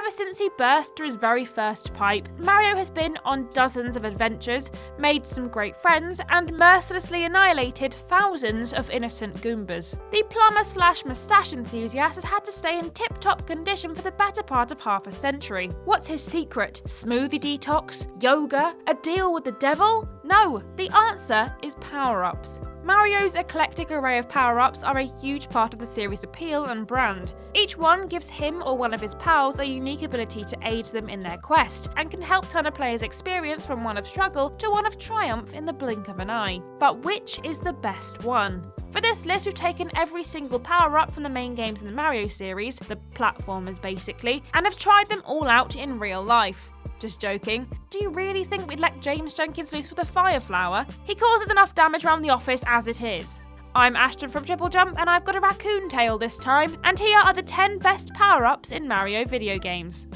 Ever since he burst through his very first pipe, Mario has been on dozens of adventures, made some great friends, and mercilessly annihilated thousands of innocent Goombas. The plumber/moustache enthusiast has had to stay in tip-top condition for the better part of half a century. What's his secret? Smoothie detox? Yoga? A deal with the devil? No, the answer is power-ups. Mario's eclectic array of power-ups are a huge part of the series' appeal and brand. Each one gives him or one of his pals a unique ability to aid them in their quest, and can help turn a player's experience from one of struggle to one of triumph in the blink of an eye. But which is the best one? For this list, we've taken every single power-up from the main games in the Mario series, the platformers basically, and have tried them all out in real life. Just joking. Do you really think we'd let James Jenkins loose with a fire flower? He causes enough damage around the office as it is. I'm Ashton from Triple Jump, and I've got a raccoon tail this time, and here are the 10 best power-ups in Mario video games.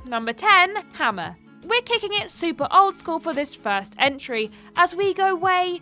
Number 10, Hammer. We're kicking it super old school for this first entry, as we go way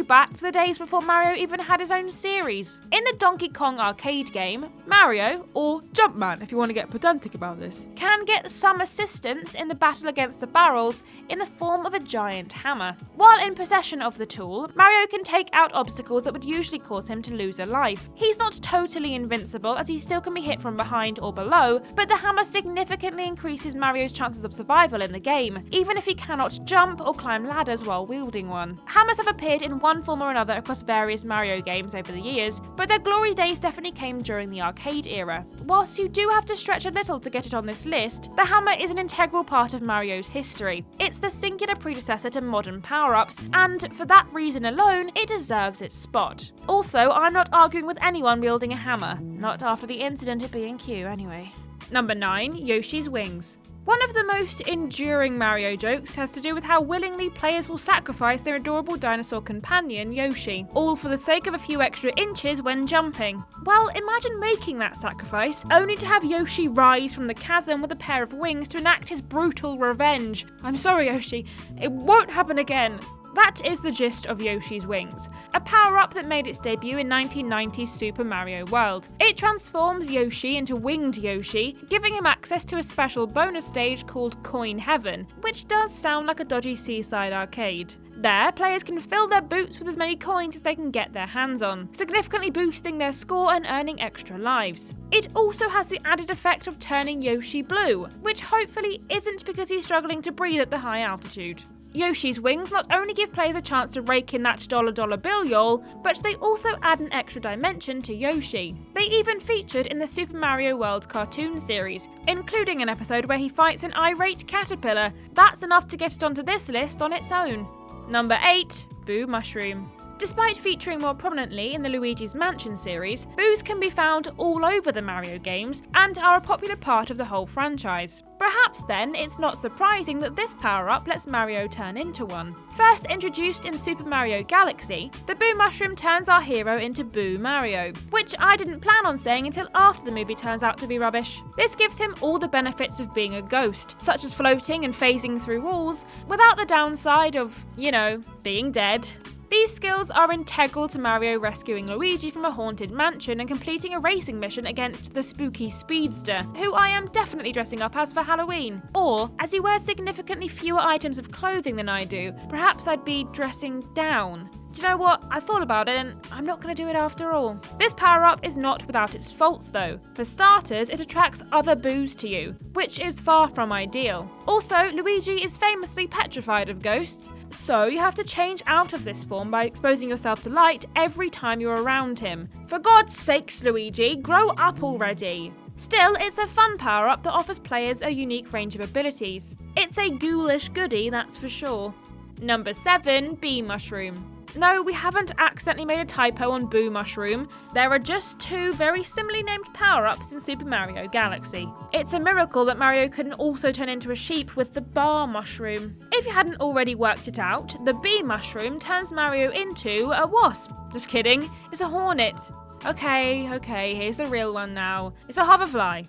back to the days before Mario even had his own series. In the Donkey Kong arcade game, Mario, or Jumpman if you want to get pedantic about this, can get some assistance in the battle against the barrels in the form of a giant hammer. While in possession of the tool, Mario can take out obstacles that would usually cause him to lose a life. He's not totally invincible, as he still can be hit from behind or below, but the hammer significantly increases Mario's chances of survival in the game, even if he cannot jump or climb ladders while wielding one. Hammers have appeared in one form or another across various Mario games over the years, but their glory days definitely came during the arcade era. Whilst you do have to stretch a little to get it on this list, the hammer is an integral part of Mario's history. It's the singular predecessor to modern power-ups, and for that reason alone, it deserves its spot. Also, I'm not arguing with anyone wielding a hammer. Not after the incident at B&Q, anyway. Number 9, Yoshi's Wings. One of the most enduring Mario jokes has to do with how willingly players will sacrifice their adorable dinosaur companion, Yoshi, all for the sake of a few extra inches when jumping. Well, imagine making that sacrifice, only to have Yoshi rise from the chasm with a pair of wings to enact his brutal revenge. I'm sorry, Yoshi, it won't happen again. That is the gist of Yoshi's Wings, a power-up that made its debut in 1990's Super Mario World. It transforms Yoshi into Winged Yoshi, giving him access to a special bonus stage called Coin Heaven, which does sound like a dodgy seaside arcade. There, players can fill their boots with as many coins as they can get their hands on, significantly boosting their score and earning extra lives. It also has the added effect of turning Yoshi blue, which hopefully isn't because he's struggling to breathe at the high altitude. Yoshi's Wings not only give players a chance to rake in that dollar bill, y'all, but they also add an extra dimension to Yoshi. They even featured in the Super Mario World cartoon series, including an episode where he fights an irate caterpillar. That's enough to get it onto this list on its own. Number 8, Boo Mushroom. Despite featuring more prominently in the Luigi's Mansion series, boos can be found all over the Mario games and are a popular part of the whole franchise. Perhaps then, it's not surprising that this power-up lets Mario turn into one. First introduced in Super Mario Galaxy, the Boo Mushroom turns our hero into Boo Mario, which I didn't plan on saying until after the movie turns out to be rubbish. This gives him all the benefits of being a ghost, such as floating and phasing through walls, without the downside of, being dead. These skills are integral to Mario rescuing Luigi from a haunted mansion and completing a racing mission against the spooky speedster, who I am definitely dressing up as for Halloween. Or, as he wears significantly fewer items of clothing than I do, perhaps I'd be dressing down. Do you know what? I thought about it and I'm not going to do it after all. This power-up is not without its faults though. For starters, it attracts other boos to you, which is far from ideal. Also, Luigi is famously petrified of ghosts, so you have to change out of this form by exposing yourself to light every time you're around him. For God's sakes, Luigi, grow up already! Still, it's a fun power-up that offers players a unique range of abilities. It's a ghoulish goodie, that's for sure. Number 7, Bee Mushroom. No, we haven't accidentally made a typo on Boo Mushroom. There are just 2 very similarly named power-ups in Super Mario Galaxy. It's a miracle that Mario couldn't also turn into a sheep with the Bar Mushroom. If you hadn't already worked it out, the Bee Mushroom turns Mario into a wasp. Just kidding, it's a hornet. Okay, here's the real one now. It's a hoverfly.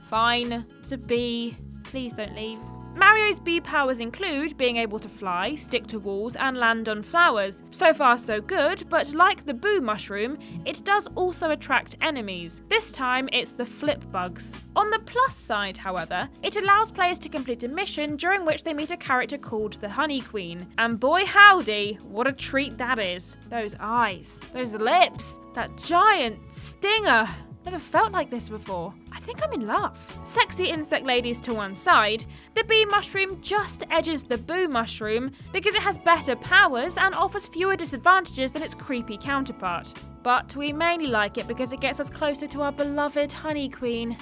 Fine, it's a bee. Please don't leave. Mario's Bee powers include being able to fly, stick to walls, and land on flowers. So far so good, but like the Boo mushroom, it does also attract enemies. This time it's the flip bugs. On the plus side, however, it allows players to complete a mission during which they meet a character called the Honey Queen. And boy howdy, what a treat that is. Those eyes, those lips, that giant stinger. Never felt like this before. I think I'm in love. Sexy insect ladies to one side, the Bee mushroom just edges the Boo mushroom because it has better powers and offers fewer disadvantages than its creepy counterpart. But we mainly like it because it gets us closer to our beloved Honey Queen.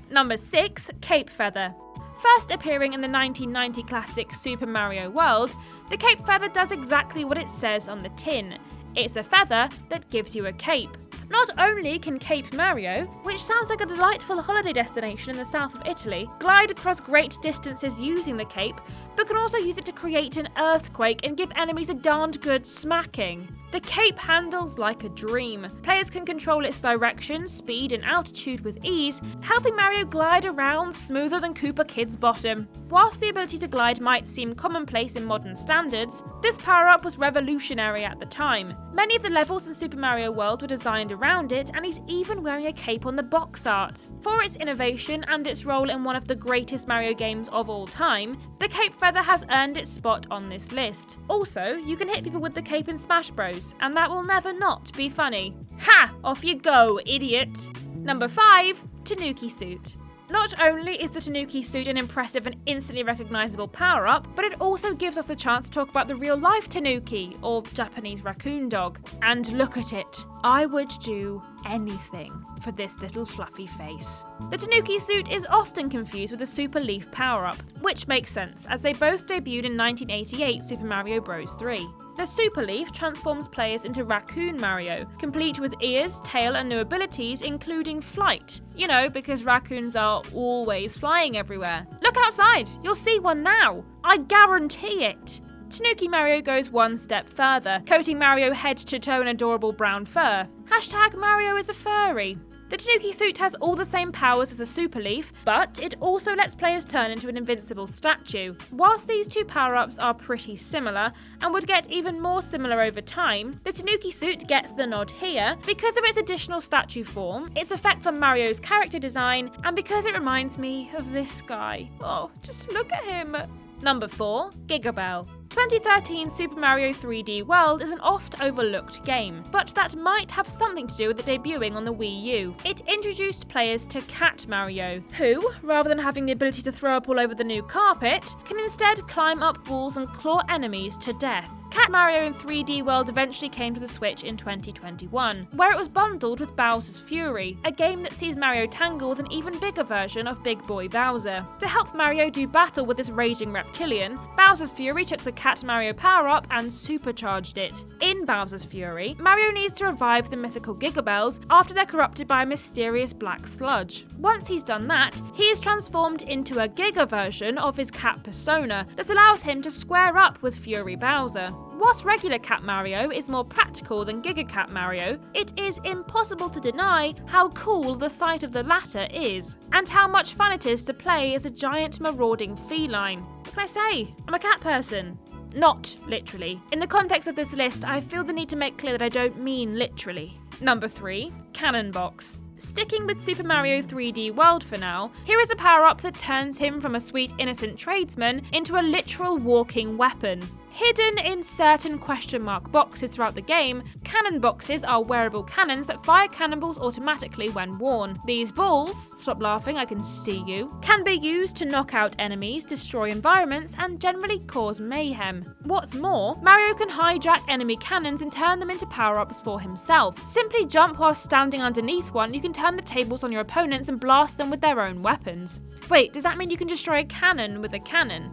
Number 6, Cape Feather. First appearing in the 1990 classic Super Mario World, the Cape Feather does exactly what it says on the tin. It's a feather that gives you a cape. Not only can Cape Mario, which sounds like a delightful holiday destination in the south of Italy, glide across great distances using the cape, but can also use it to create an earthquake and give enemies a darned good smacking. The cape handles like a dream. Players can control its direction, speed, and altitude with ease, helping Mario glide around smoother than Koopa Kid's bottom. Whilst the ability to glide might seem commonplace in modern standards, this power-up was revolutionary at the time. Many of the levels in Super Mario World were designed around it, and he's even wearing a cape on the box art. For its innovation and its role in one of the greatest Mario games of all time, the Cape Feather has earned its spot on this list. Also, you can hit people with the cape in Smash Bros, and that will never not be funny. Ha! Off you go, idiot! Number 5, Tanuki Suit. Not only is the Tanuki Suit an impressive and instantly recognisable power-up, but it also gives us a chance to talk about the real-life Tanuki, or Japanese raccoon dog. And look at it. I would do anything for this little fluffy face. The Tanuki Suit is often confused with the Super Leaf power-up, which makes sense, as they both debuted in 1988 Super Mario Bros. 3. The Super Leaf transforms players into Raccoon Mario, complete with ears, tail, and new abilities, including flight. You know, because raccoons are always flying everywhere. Look outside, you'll see one now. I guarantee it. Tanuki Mario goes one step further, coating Mario head to toe in adorable brown fur. Hashtag Mario is a furry. The Tanuki Suit has all the same powers as a Super Leaf, but it also lets players turn into an invincible statue. Whilst these two power-ups are pretty similar, and would get even more similar over time, the Tanuki Suit gets the nod here because of its additional statue form, its effect on Mario's character design, and because it reminds me of this guy. Oh, just look at him. Number 4, Gigabell. 2013 Super Mario 3D World is an oft-overlooked game, but that might have something to do with it debuting on the Wii U. It introduced players to Cat Mario, who, rather than having the ability to throw up all over the new carpet, can instead climb up walls and claw enemies to death. Cat Mario in 3D World eventually came to the Switch in 2021, where it was bundled with Bowser's Fury, a game that sees Mario tangle with an even bigger version of Big Boy Bowser. To help Mario do battle with this raging reptilian, Bowser's Fury took the Cat Mario power-up and supercharged it. In Bowser's Fury, Mario needs to revive the mythical Gigabells after they're corrupted by a mysterious black sludge. Once he's done that, he is transformed into a Giga version of his cat persona that allows him to square up with Fury Bowser. Whilst regular Cat Mario is more practical than Giga Cat Mario, it is impossible to deny how cool the sight of the latter is, and how much fun it is to play as a giant marauding feline. What can I say? I'm a cat person. Not literally. In the context of this list, I feel the need to make clear that I don't mean literally. Number 3, Cannon Box. Sticking with Super Mario 3D World for now, here is a power-up that turns him from a sweet innocent tradesman into a literal walking weapon. Hidden in certain question mark boxes throughout the game, cannon boxes are wearable cannons that fire cannonballs automatically when worn. These balls, stop laughing, I can see you, can be used to knock out enemies, destroy environments, and generally cause mayhem. What's more, Mario can hijack enemy cannons and turn them into power-ups for himself. Simply jump while standing underneath one, you can turn the tables on your opponents and blast them with their own weapons. Wait, does that mean you can destroy a cannon with a cannon?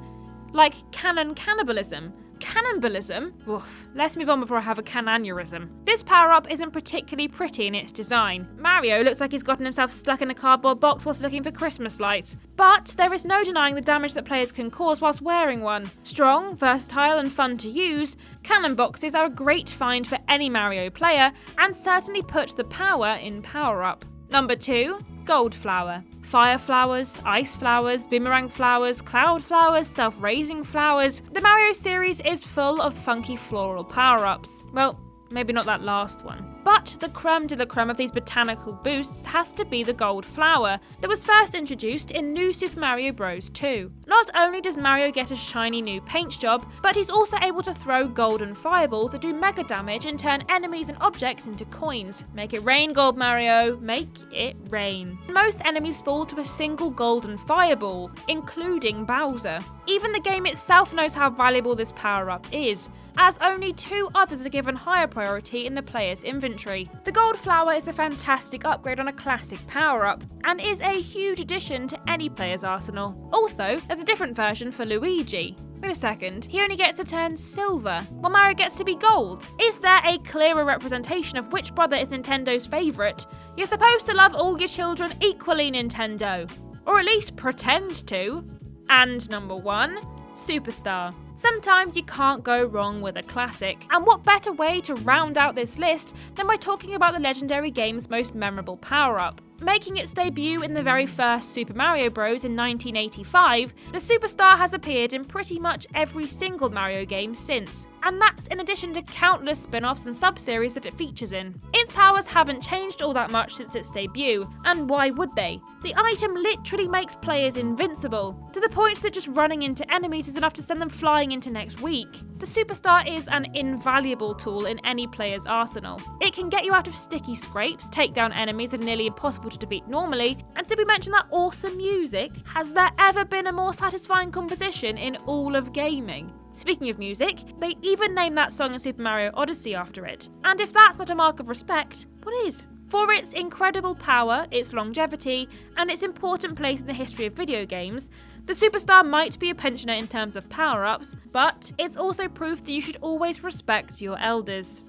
Like cannon cannibalism? Cannibalism? Oof. Let's move on before I have a cananurism. This power-up isn't particularly pretty in its design. Mario looks like he's gotten himself stuck in a cardboard box whilst looking for Christmas lights. But there is no denying the damage that players can cause whilst wearing one. Strong, versatile, and fun to use, cannon boxes are a great find for any Mario player, and certainly put the power in power-up. Number 2, Gold Flower. Fire flowers, ice flowers, boomerang flowers, cloud flowers, self-raising flowers. The Mario series is full of funky floral power-ups. Well, maybe not that last one. But the creme de la creme of these botanical boosts has to be the Gold Flower that was first introduced in New Super Mario Bros. 2. Not only does Mario get a shiny new paint job, but he's also able to throw golden fireballs that do mega damage and turn enemies and objects into coins. Make it rain, Gold Mario, make it rain. Most enemies fall to a single golden fireball, including Bowser. Even the game itself knows how valuable this power-up is, as only 2 others are given higher priority in the player's inventory. The Gold Flower is a fantastic upgrade on a classic power-up, and is a huge addition to any player's arsenal. Also, there's a different version for Luigi. Wait a second, he only gets to turn silver, while Mario gets to be gold. Is there a clearer representation of which brother is Nintendo's favourite? You're supposed to love all your children equally, Nintendo. Or at least pretend to. And number 1, Superstar. Sometimes you can't go wrong with a classic, and what better way to round out this list than by talking about the legendary game's most memorable power-up. Making its debut in the very first Super Mario Bros. In 1985, the Superstar has appeared in pretty much every single Mario game since, and that's in addition to countless spin-offs and sub-series that it features in. Its powers haven't changed all that much since its debut, and why would they? The item literally makes players invincible, to the point that just running into enemies is enough to send them flying into next week. The Superstar is an invaluable tool in any player's arsenal. It can get you out of sticky scrapes, take down enemies that are nearly impossible to defeat normally, and did we mention that awesome music? Has there ever been a more satisfying composition in all of gaming? Speaking of music, they even named that song in Super Mario Odyssey after it. And if that's not a mark of respect, what is? For its incredible power, its longevity, and its important place in the history of video games, the Superstar might be a pensioner in terms of power-ups, but it's also proof that you should always respect your elders.